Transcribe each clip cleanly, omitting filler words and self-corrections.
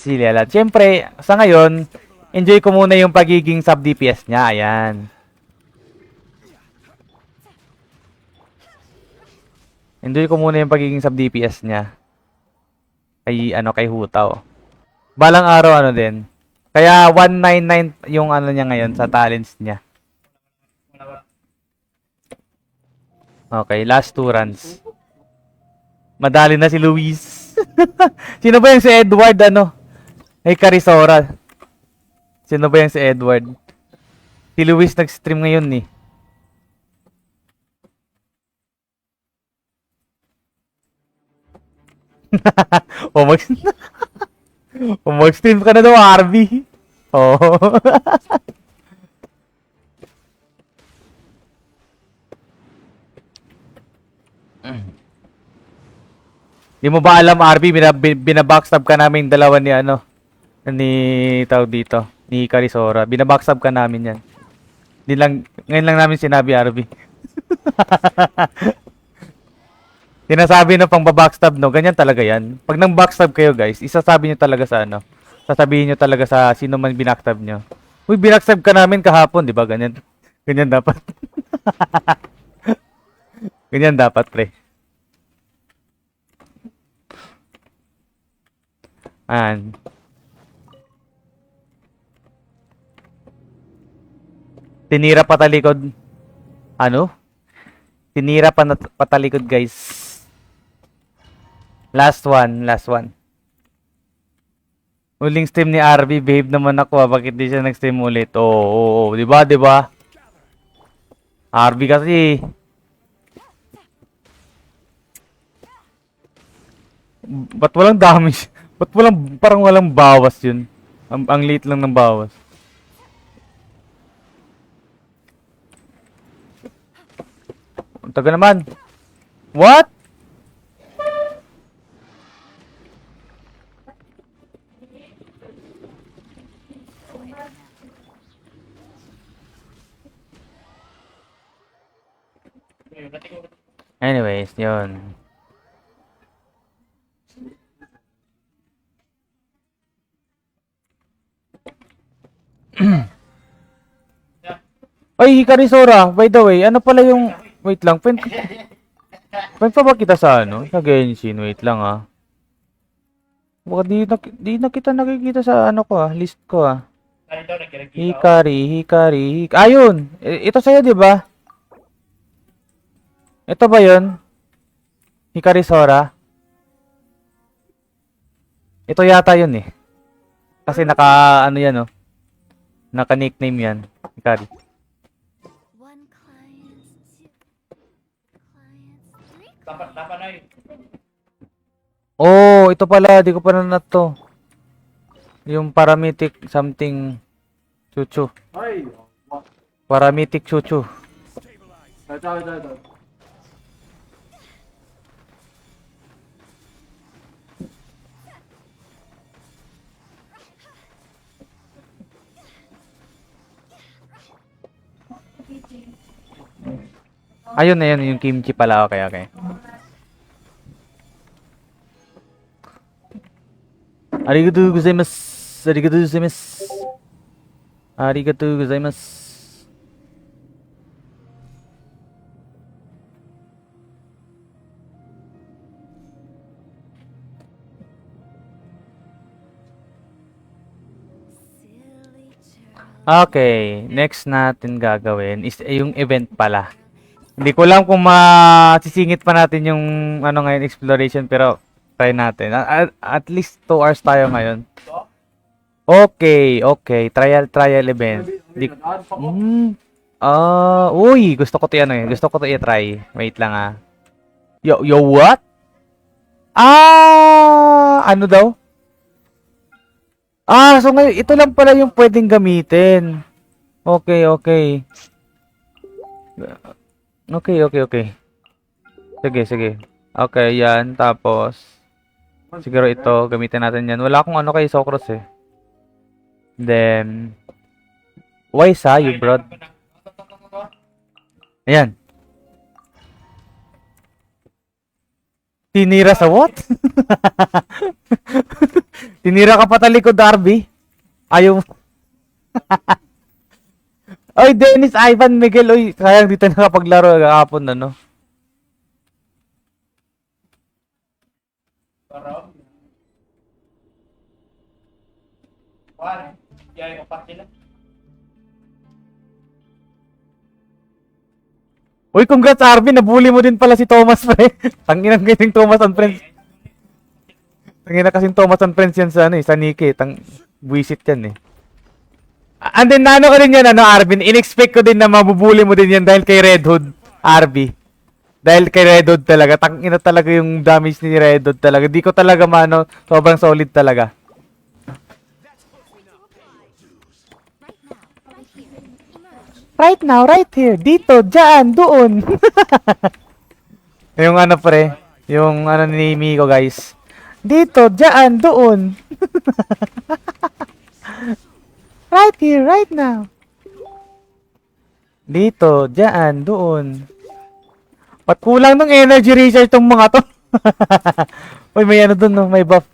si Lelat. Siyempre, sa ngayon, enjoy ko muna yung pagiging sub DPS niya. Ayan. Enjoy ko muna yung pagiging sub DPS niya. Kay Hutaw. Balang araw ano din. Kaya 199 yung ano niya ngayon sa talents niya. Okay, last 2 runs. Madali na si Luis. Sino ba yung si Edward ano? Ay Carisora. Sino ba yung si Edward? Si Luis nag-stream ngayon eh. o mag o mag-stream ka na daw, RB. Oo. Di mo ba alam, RB, binabackstab ka namin dalawa ni ano, ni tawag dito, ni Carisora. Binabackstab ka namin yan. Ngayon lang namin sinabi, RB. Sinasabi na pang babackstab, no? Ganyan talaga yan. Pag nang backstab kayo, guys, isasabi nyo talaga sa ano, sasabihin nyo talaga sa sino man binackstab nyo. Uy, binackstab ka namin kahapon, di ba? Ganyan. Ganyan dapat. Ganyan dapat, pre. Ayan. Tinira patalikod. Ano? Tinira patalikod, guys. Last one, last one. Uling stream ni RB, behave naman ako ah. Bakit di siya nag-stream ulit? Oo, di ba, di ba? RB kasi. Ba't walang damage? Ba't parang walang bawas yun? Ang liit lang ng bawas. Ang taga naman. What? Anyways, yun. Ay, Hikarisora, by the way, ano pala yung... Wait lang, pen pa ba kita sa ano? Sa Genshin, wait lang ah. Baka di na kita nakikita sa ano ko ah, list ko ah. Hikari. Ayun! Ito sa'yo, di ba? Ito ba yun? Hikarisora? Ito yata yun eh. Kasi ano yan oh. Naka-nickname yan. Hikari. Oh, ito pala. Di ko pa na to. Yung paramedic something chuchu. Paramedic chuchu. Ayun na yun, yung kimchi pala. Okay, okay. Arigatou gozaimasu. Arigatou gozaimasu. Arigatou gozaimasu. Okay, next natin gagawin is yung event pala. Hindi ko lang kung masisingit pa natin yung ano ngayon exploration pero try natin. At least 2 hours tayo ngayon. Okay. Trial event. Uy, gusto ko 'to ano eh. Gusto ko 'to i-try. Wait lang ah. Yo, what? Ano daw? So ngayon, ito lang pala yung pwedeng gamitin. Okay. Okay. Sige. Okay, yan. Tapos, siguro ito, gamitin natin yan. Wala akong ano kay Socros eh. Then, why you brought? Ayan. Tinira sa what? Tinira ka pa talikod, Darby. Ayaw. Oy, Dennis, Ivan, Miguel. Oy, sayang dito nakapaglaro kahapon, ano? Uy, congrats, Arvin. Nabully mo din pala si Thomas, pre. Tanginang kasing Thomas and Friends. Tanginang kasing Thomas and Friends yan sa, ano, sa Nike. Buisit yan, eh. And then, nano ko din yan, ano, Arvin. In-expect ko din na mabubuli mo din yan dahil kay Red Hood, RB. Dahil kay Red Hood talaga. Tangina talaga yung damage ni Red Hood talaga. Di ko talaga mano. Sobrang solid talaga. Right now, right here. Dito, dyan, doon. Yung ano pre. Yung ano ni Miko, guys. Dito, dyan, doon. Right here, right now. Dito, dyan, doon. Ba't kulang ng energy recharge tong mga to? Uy, may ano dun, no? May buff.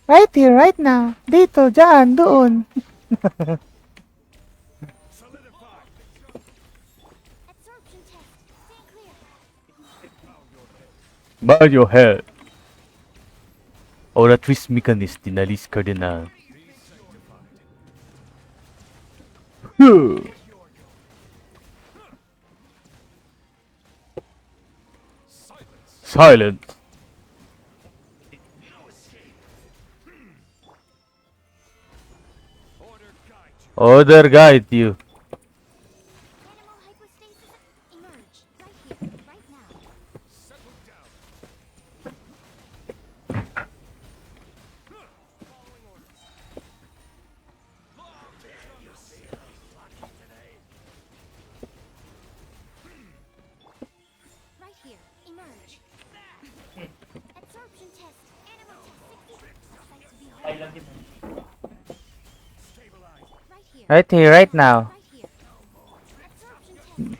Right here, right now. Dito, dyan, doon. Bow your head. Ora twist mechanism dinalis cardinal. Silent. Order guide you. Right here, right now.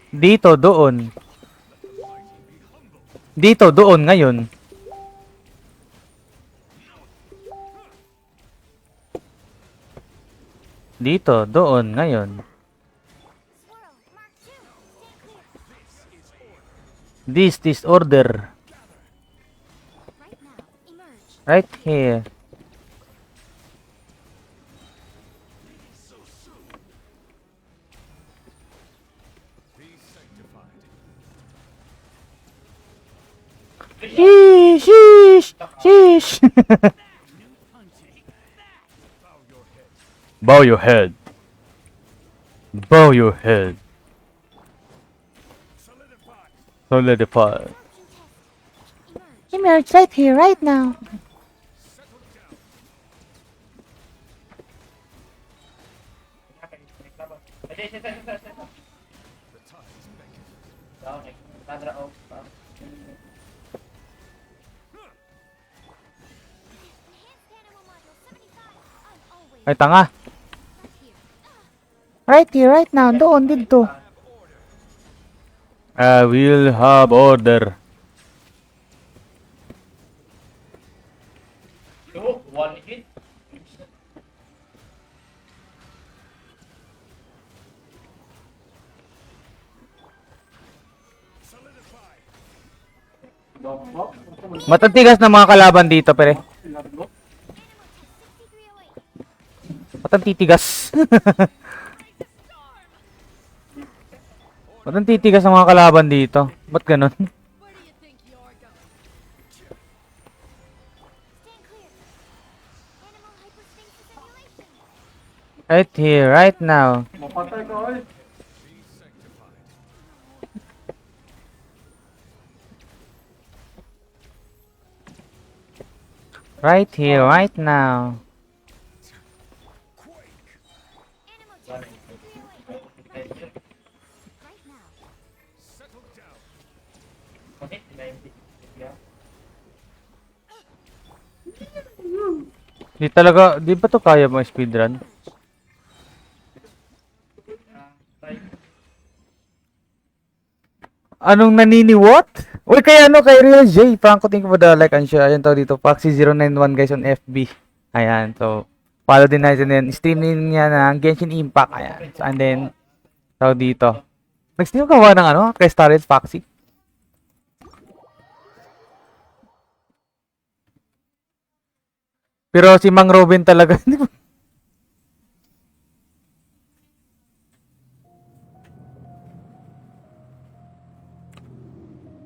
Dito, doon. Dito, doon, ngayon. Dito, doon, ngayon. This order. Right here. Sheesh, sheesh, sheesh. Bow your head. Bow your head. Solidify. Emerge right here, right now. Ay, tanga. Right here, right now. Doon, dito. I will have order. One hit. Matatigas na mga kalaban dito, pere. Matantitigas. Matantitigas ang mga kalaban dito. Ba't ganun? Right here, right now. Right here, right now. Di talaga, di ba to kaya mo speedrun? Anong naniniwat? Uy, kay ano, kay Real J. Franco, thank you for the like and share. Ayan tao dito, Foxy091 guys on FB. Ayan, so, follow din natin yan. Stream din niya ng Genshin Impact. Ayan. So, and then, tao dito. Nag-stream ka ba ng ano, kay Starred Foxy? Pero si Mang Robin talaga, hindi mo